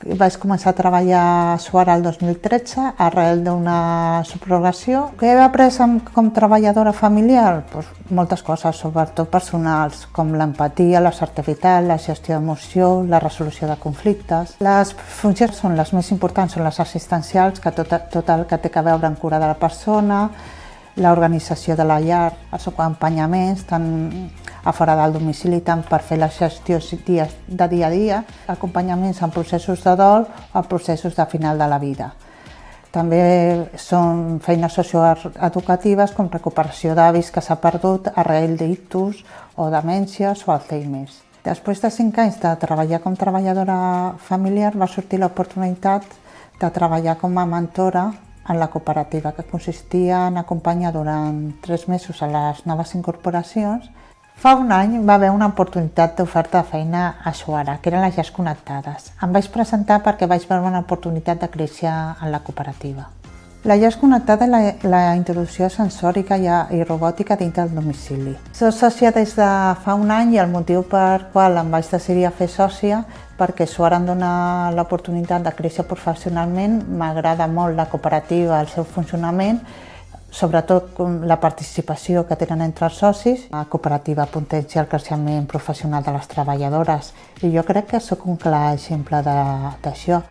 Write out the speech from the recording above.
Vaig començar a treballar a Suara el 2013 arrel d'una subrogació. Què he après com treballadora familiar? Moltes coses, sobretot personals, com l'empatia, l'assertivitat, la gestió d'emoció, la resolució de conflictes. Les funcions són les més importants, són les assistencials, que tot el que té a veure amb cura de la persona, l'organització de la llar, els acompanyaments, tant a fora del domicili, tant per fer la gestió de dia a dia, acompanyaments en processos de dol o processos de final de la vida. També són feines socioeducatives com recuperació d'avis que s'ha perdut arrel d'ictus o demències o Alzheimer. Després de 5 anys de treballar com treballadora familiar va sortir l'oportunitat de treballar com a mentora en la cooperativa, que consistia en acompanyar durant 3 mesos a les noves incorporacions. Fa un any va haver una oportunitat d'oferta de feina a Suara, que eren les llars connectades. Em vaig presentar perquè vaig veure una oportunitat de créixer en la cooperativa. La llar connectada és la introducció sensòrica i robòtica dintre del domicili. Soc sòcia des de fa un any i el motiu per qual em vaig decidir a fer sòcia perquè Suara em dona l'oportunitat de créixer professionalment. M'agrada molt la cooperativa, el seu funcionament, sobretot la participació que tenen entre els socis. La cooperativa potencia el creixement professional de les treballadores i jo crec que sóc un clar exemple d'això.